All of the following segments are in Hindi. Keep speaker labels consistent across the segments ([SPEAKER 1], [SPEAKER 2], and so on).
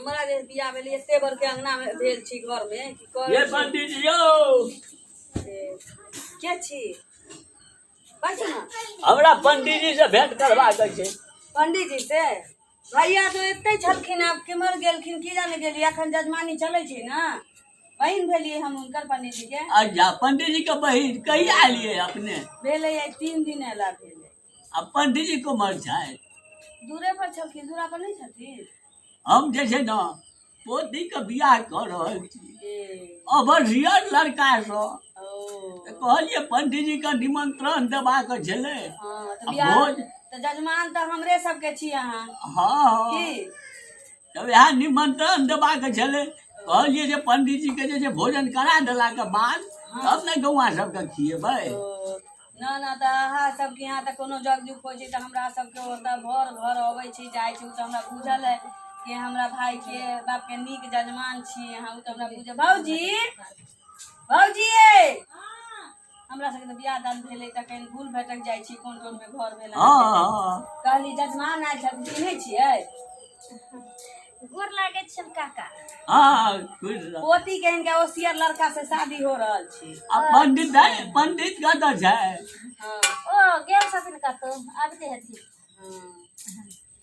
[SPEAKER 1] हमरा जे बियाह भेल एते बर के अंगना में भेल छी घर में की कर
[SPEAKER 2] ये पंडित जी यौ
[SPEAKER 1] के छी बाजू ना
[SPEAKER 2] हमरा पंडित जी से भेंट करवा के छै।
[SPEAKER 1] पंडित जी से भैया तो एते छलखिन आब केमर गेलखिन की जाने गेली अखन जजमानी चले छी ना बहिन भेलिए हम उनकर पंडित जी के।
[SPEAKER 2] अच्छा पंडित जी के बहिन कहिया आलिए अपने?
[SPEAKER 1] भेले 3 दिन एला भेले।
[SPEAKER 2] अब पंडित जी को मर जाए
[SPEAKER 1] दूरे पर छलखिन दूरा पर नहीं छथिन।
[SPEAKER 2] हम जे छै ना पोती के बियाह कर रहल छी अबरियर लड़का से कहलिए पंडित जी के निमंत्रण देबा के छले।
[SPEAKER 1] हां तो बियाह तो जजमान तो हमरे सबके छी अहाँ।
[SPEAKER 2] हाँ
[SPEAKER 1] की
[SPEAKER 2] तब यहाँ निमंत्रण देबा के छले कहलिए जे पंडित जी के जे भोजन करा देला के बाद तब ने गौआ सबके खिएबै।
[SPEAKER 1] ना ना तो अहाँ सबके यहाँ तो कोनो जग जुग होइ छै तो हमरा सबके ओतऽ घर घर अबै छी जाइ छी तो हमरा बुझल है कि हमरा भाई के बाप के नीक जजमान छी अहाँ तो हमरा बुझ भौजी भौजी हमरा सबके बियाह दान भेलै त कहीं भूल भटक जाइ छी कोन कोन में घर भेल कहली जजमान आयल छथिन चिन्है छियै गोर लागे छै काका।
[SPEAKER 2] हां खुश रह
[SPEAKER 1] पोती के इनका ओसियर लड़का से शादी हो रहल छी।
[SPEAKER 2] पंडित कतऽ छै?
[SPEAKER 1] हां ओ गेल छथिन कतौ आबते हेथिन।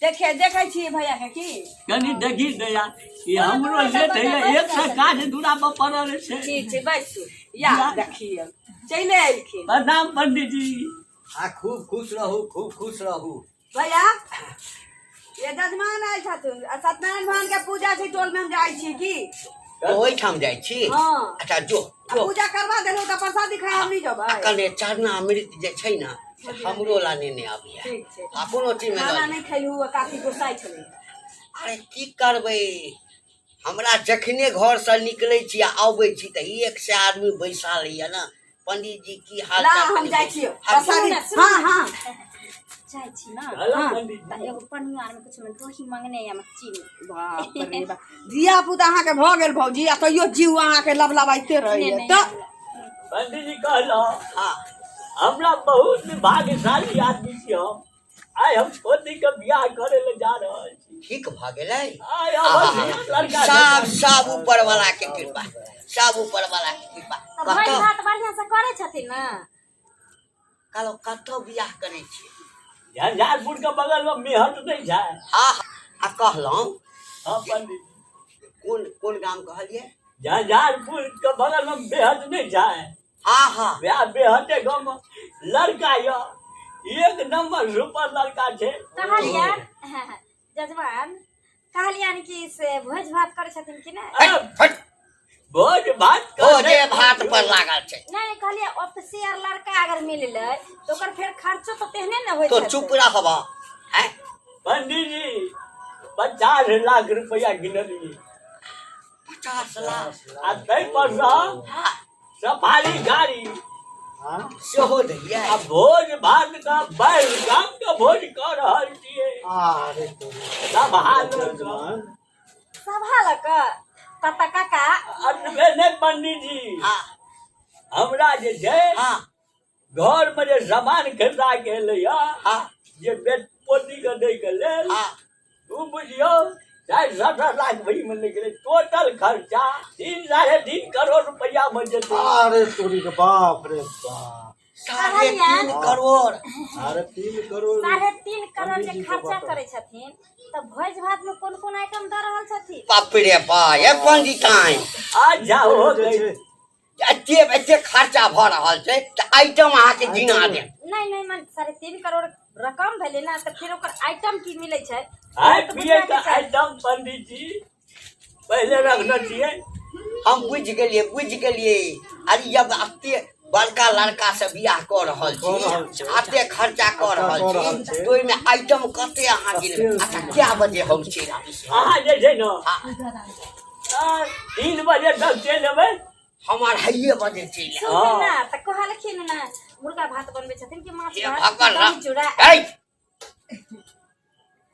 [SPEAKER 1] देखे देखै छी भैया के की
[SPEAKER 2] कनी देखी दया ये हमरो लेट है एक से काज दूरा पर पड़ल छै।
[SPEAKER 1] ठीक छै बैठू या देखिए चले एलखिन।
[SPEAKER 2] प्रणाम पंडित जी।
[SPEAKER 3] हाँ खूब खुश रहू खूब खुश रहू।
[SPEAKER 1] भैया ये जजमान आयल छथिन सत्यनारायण भगवान के पूजा छै टोल में हम जाइ छी की
[SPEAKER 3] ओहि ठाम जाइ छी।
[SPEAKER 1] हां
[SPEAKER 3] अच्छा जो
[SPEAKER 1] पूजा करवा देलौ त प्रसादी खाए हम नहीं जबै
[SPEAKER 3] कने चरना अमृत जे छै ना हमरो ला नेने आबिया।
[SPEAKER 1] ठीक छै
[SPEAKER 3] कोनो चीज में
[SPEAKER 1] खाना नहीं खैलू काफी गुस्साई छलै।
[SPEAKER 3] अरे की करबै हमरा जखने घर से निकलै छी आबै छी त एक से आदमी बैसल है ना पंडित जी की हाल चाल
[SPEAKER 1] हम जाइ छी प्रसादी। हां हां
[SPEAKER 4] जाइ छी ना
[SPEAKER 2] हां पंडित जी
[SPEAKER 4] एगो पनियार में कुछ में दही मांगने या चीनी
[SPEAKER 1] बाप रे बाप धिया पुता अहाँ के भ गेल भौजी आ तइयो जीव अहाँ के लबलबाइते रहैए त
[SPEAKER 2] पंडित जी कहलो
[SPEAKER 3] हां
[SPEAKER 2] हमरा बहुत भाग्यशाली आदमी छी हम आइ हम पोती के बियाह करे ले जा रहल छी।
[SPEAKER 3] ठीक भ गेलै
[SPEAKER 2] आइ अबरियर लड़का
[SPEAKER 3] सब ऊपर वाला के कृपा सब ऊपर वाला के कृपा।
[SPEAKER 4] भाई बात बढ़िया से करे छथिन ना
[SPEAKER 3] कहलो कतो बियाह करे छी
[SPEAKER 2] झंझारपुर के बगल में मेहट नहीं छै।
[SPEAKER 3] हां आ कहलौ
[SPEAKER 2] हां पंडित
[SPEAKER 3] कोन कोन गांव कहलिए?
[SPEAKER 2] झंझारपुर के बगल में बेहट नहीं छै।
[SPEAKER 3] हां हां
[SPEAKER 2] बेहटे गाँव में लड़का या एक नंबर सुपर लड़का छै।
[SPEAKER 4] कहलिया जजमान कहलिया कि से भोज भात करे छथिन कि नहीं?
[SPEAKER 2] भोज भात
[SPEAKER 3] भोजे भात पर लागल छै।
[SPEAKER 4] नहीं कहलिया ऑफिसर लड़का अगर मिलले तो ओकर फिर खर्चो तो तेहने न होय
[SPEAKER 3] तो चुप रहबा हैं
[SPEAKER 2] पंडित जी 50 लाख रुपया गिनलिए
[SPEAKER 3] 50 लाख
[SPEAKER 2] आ तै पर सफारी गाड़ी
[SPEAKER 3] सेहो दैया।
[SPEAKER 2] आ भोज भात का बैल गाम के भोज कर रहल छियै।
[SPEAKER 3] अरे तो
[SPEAKER 2] सब हाल
[SPEAKER 4] सभा लका तता काका
[SPEAKER 2] अनबे ने पंडित जी
[SPEAKER 3] हां
[SPEAKER 2] हमरा जे छै
[SPEAKER 3] हां
[SPEAKER 2] घर में जे सामान खरीदा के एलैया
[SPEAKER 3] हां
[SPEAKER 2] जे बेट पोती के दे के लेल
[SPEAKER 3] हां
[SPEAKER 2] तू बुझियो 70 लाख भई में निकले टोटल खर्चा 3.5 करोड़ रुपया में जेते।
[SPEAKER 5] अरे तोरी के बाप रे बाप
[SPEAKER 3] 3.5 करोड़।
[SPEAKER 5] अरे 3 करोड़
[SPEAKER 4] 3.5 करोड़ के खर्चा करे छथिन तो भोज भात में कौन कौन आइटम द रहल छथिन?
[SPEAKER 3] बाप रे बा ये पंडिताई
[SPEAKER 2] आज जाओ गई
[SPEAKER 3] एते खर्चा भ रहल छै त आइटम अहाँ के गिना दे।
[SPEAKER 4] नहीं नहीं मन 3.5 करोड़ रकम भेले ना तो फिर ओकर आइटम की मिले छै?
[SPEAKER 2] खाए पिए का आइटम पंडित जी पहले रखना चाहिए।
[SPEAKER 3] हम बुझ गेलिए अरे जब अते बड़का लड़का से बियाह कर रहल छी अते खर्चा कर रहल छी तो में आइटम कते अहाँ गिनबे? अच्छा क्या बजे हम छी
[SPEAKER 2] अहाँ जे छै न 3 बजे तक चल अबै
[SPEAKER 3] हमार हइये बजे चले
[SPEAKER 4] सुन ना त कहलखिन ना मुर्गा भात बनबे छथिन कि माछ
[SPEAKER 3] ये
[SPEAKER 4] भात
[SPEAKER 3] भगवान
[SPEAKER 4] दही चूड़ा
[SPEAKER 3] ए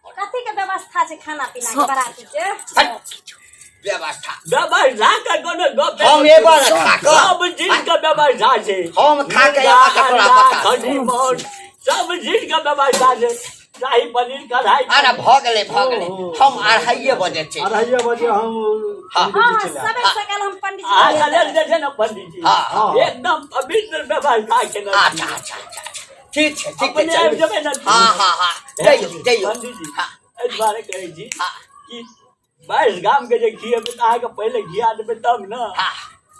[SPEAKER 4] कथी के व्यवस्था छै खाना पीना के बराती के?
[SPEAKER 3] व्यवस्था
[SPEAKER 2] व्यवस्था का कोनो गप
[SPEAKER 3] हम ए बार खा के
[SPEAKER 2] सब चीज का व्यवस्था छै।
[SPEAKER 3] हम खा के तोरा बता
[SPEAKER 2] सब चीज का व्यवस्था छै। शाही पनीर कढ़ाई
[SPEAKER 3] अरे भ गेले हम 2:30 बजे चल
[SPEAKER 5] 2:30 बजे हम
[SPEAKER 3] हाँ।
[SPEAKER 4] हाँ
[SPEAKER 5] चला
[SPEAKER 4] सबे सकल हम पंडित जी
[SPEAKER 2] आज
[SPEAKER 4] के
[SPEAKER 2] अलग
[SPEAKER 4] लेते हैं।
[SPEAKER 2] जैसे ना पंडित जी
[SPEAKER 3] हाँ।
[SPEAKER 2] एकदम पवित्र व्यवस्था के ना
[SPEAKER 3] अच्छा ठीक है
[SPEAKER 2] अपने आप
[SPEAKER 3] चल
[SPEAKER 2] जब ना
[SPEAKER 3] हाँ जइयो
[SPEAKER 2] पंडित जी
[SPEAKER 3] हाँ।
[SPEAKER 2] इस बारे कहे जी
[SPEAKER 3] हाँ।
[SPEAKER 2] कि 22 गांव के जे घी में आके पहले घिया देबे तब ना
[SPEAKER 3] हाँ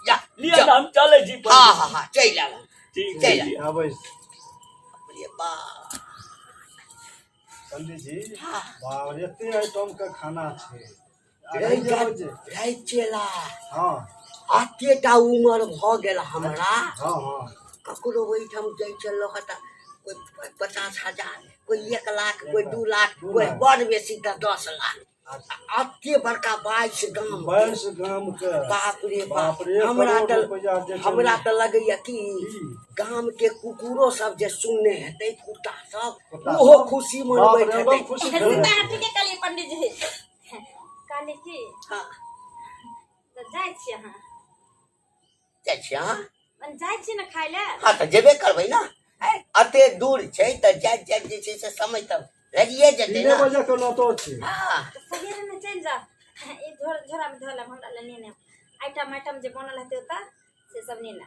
[SPEAKER 3] जा
[SPEAKER 2] लिया हम चले जी पंडित जी।
[SPEAKER 3] हाँ चल आला
[SPEAKER 2] ठीक
[SPEAKER 3] चल
[SPEAKER 2] है जी
[SPEAKER 5] आबै
[SPEAKER 3] अरे बा
[SPEAKER 5] पंडित जी
[SPEAKER 3] हाँ।
[SPEAKER 5] बाप रे एते आइटम के खाना छै
[SPEAKER 3] रे
[SPEAKER 5] 2:30 बजे
[SPEAKER 3] रे चला
[SPEAKER 5] हाँ
[SPEAKER 3] आतेटा उमर भ गेल हमरा
[SPEAKER 5] हाँ हाँ
[SPEAKER 3] ककरो ओहिठाम जाइ छै लोहटा कोई 50,000 कोई 1 लाख कोई 2 लाख कोई बड़ बेसी त 10 लाख अते बड़का 22 गाम
[SPEAKER 5] 22 गाम के
[SPEAKER 3] बाप रे
[SPEAKER 5] हमरा
[SPEAKER 3] हमरा त लगैया कि गाम के कुकुरो सब जे सुनने हेतै कुत्ता सब ओहो खुशी मनबैत हेतै
[SPEAKER 5] खुशी
[SPEAKER 4] सीता ठीक है काली पंडित जी काली की
[SPEAKER 3] हाँ
[SPEAKER 4] तो जाइ छी अहाँ
[SPEAKER 3] जाइ छी अहाँ
[SPEAKER 4] मन जाइ छी ना खाइ ले
[SPEAKER 3] हाँ त जेबे करबै ना अते दूर छै त जाइत जे छै से समय तब लगिए जेतै
[SPEAKER 5] 3
[SPEAKER 3] ना
[SPEAKER 5] बजे के लौटो छै
[SPEAKER 3] हाँ
[SPEAKER 4] तो सवेरे में चल जा ई झोरा में धोला हमरा ले नेने आइटम जे बनल रहते ओता से सब नेने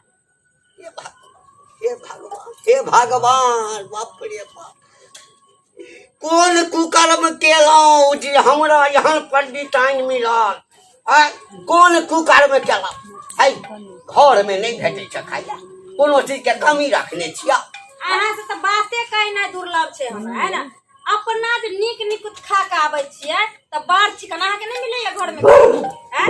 [SPEAKER 3] हे भगवान बाप रे बाप कोन कुकर्म केलौं जे हमरा यहाँ पंडिताइन मिलल कोन कुकर्म केलौं है घर में नहीं भेटै छै खाइ ला कोनो चीज के कमी रखने छियै
[SPEAKER 4] अहाँ से तो बाते कहीं ना दुर्लभ छै हमरा है ना अपना जे नीक खा के आबै छियै त बार चिकन अहाँ के नहीं मिलैया घर में हैं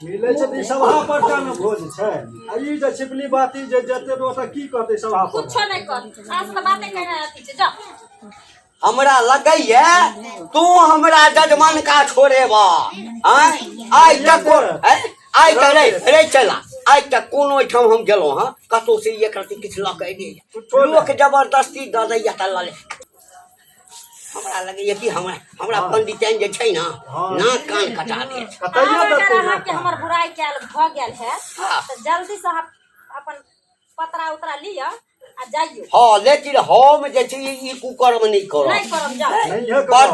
[SPEAKER 5] मिलै छै ई सभा पर का न भोज छै आ ई जे छिपली बाती जे जते ओतऽ की कहतै सभा पर
[SPEAKER 4] कुछ नहीं कर अहाँ से तो बाते कहीं ना अथी छै जा
[SPEAKER 3] हमरा लगैया तू हमरा जजमान का छोड़ेबा आई तक रे चला आई तक कोनो ठाम हम गेलहुँ हाँ कतौ से एक रति किछु लऽ के एलियै लोक जबरदस्ती दऽ दैया त लऽ ले हमरा लगैया कि हमरा पंडिताइन जे छै ना नाक कान कटा दे
[SPEAKER 5] कतैया देतै
[SPEAKER 4] अहाँ के हमर बुराई कैल भ गेल है
[SPEAKER 3] हाँ।
[SPEAKER 4] तो जल्दी से अहाँ अपन पतरा उतरा लिया आ जाइयो
[SPEAKER 3] हाँ लेकिन हम जे छै ई कुकर्म नहीं करब
[SPEAKER 4] नहीं करब जा
[SPEAKER 5] नहीं है करो।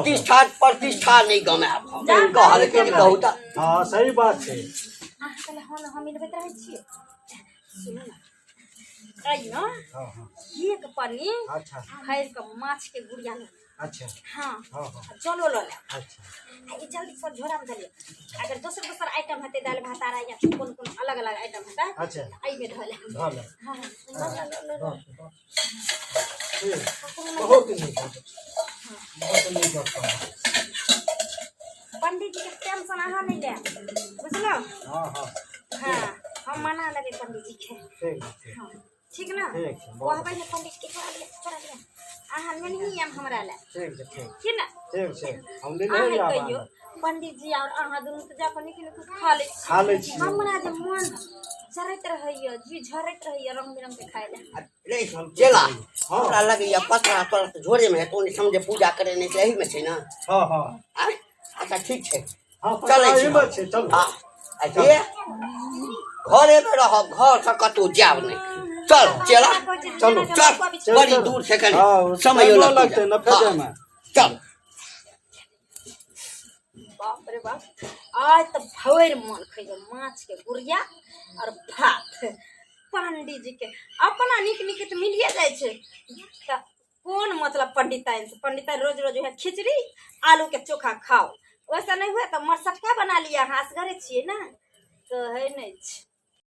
[SPEAKER 3] प्रतिष्ठा नहीं गमाब हम कहल के कहू त
[SPEAKER 5] हाँ सही बात छै
[SPEAKER 4] अहाँ कहले हम मिलबैत रहै छियै सुनू ना आई ना
[SPEAKER 5] हाँ हाँ
[SPEAKER 4] एक पन्नी
[SPEAKER 5] अच्छा
[SPEAKER 4] खैर के माछ के गुड़िया लो
[SPEAKER 5] अच्छा
[SPEAKER 4] हाँ
[SPEAKER 5] हाँ हाँ
[SPEAKER 4] चलो लो ले
[SPEAKER 5] अच्छा
[SPEAKER 4] आ ई जल्दी से झोरा में धलिए अगर दोसर आइटम हेतै दाल भात आरा या कोन अलग अलग आइटम हेतै
[SPEAKER 5] अच्छा
[SPEAKER 4] आई में धले
[SPEAKER 5] भले
[SPEAKER 4] हाँ लो
[SPEAKER 5] बहुत नहीं बहुत नहीं करता
[SPEAKER 4] पंडित जी के टेंशन अहाँ नहीं ले बुझलो
[SPEAKER 5] हाँ हाँ
[SPEAKER 4] हाँ हम मना लेबै पंडित जी के
[SPEAKER 5] ठीक है, ठीक
[SPEAKER 4] हाँ ठीक ना
[SPEAKER 5] ठीक है,
[SPEAKER 4] वो हबै पंडित के छोड़ा दिया अहाँ नहीं हम हमरा ले
[SPEAKER 5] ठीक है, ठीक
[SPEAKER 4] ठीक ना
[SPEAKER 5] ठीक हम ले
[SPEAKER 4] अहाँ
[SPEAKER 5] ले
[SPEAKER 4] कहियो पंडित जी और अहाँ दुनू तो जाकर निकल कुछ खा ले
[SPEAKER 5] छी
[SPEAKER 4] हमरा जे मन जरैत रहैया जी झरैत रहैया रंग बिरंग के खाए ले
[SPEAKER 3] रे चला हमरा लगैया पतरा तोरा झोरे में हेतौ नहीं समझे पूजा करे नहीं सही में छै ना
[SPEAKER 5] हाँ हाँ
[SPEAKER 3] अच्छा ठीक छै
[SPEAKER 5] हाँ
[SPEAKER 3] चलै
[SPEAKER 5] पता
[SPEAKER 3] छी
[SPEAKER 5] ही बात छै चल
[SPEAKER 3] हाँ ये घरे में रहब घर से कतौ जाब नहीं चल चला
[SPEAKER 5] चलो
[SPEAKER 3] चल बड़ी दूर से कनी
[SPEAKER 5] हाँ
[SPEAKER 3] समय
[SPEAKER 5] समय लगते न फेजे में
[SPEAKER 3] चल
[SPEAKER 4] बाप रे बाप आज तो भवर मन खइयो माछ के गुड़िया और भात पंडित जी के अपना निक तो मिलिए जाए छे त कौन मतलब पंडिताइन रोज रोज है खिचड़ी आलू के चोखा खाओ वैसा नहीं हुआ तो मरसटका बना लिया घास घरे छिए ना तो है नहीं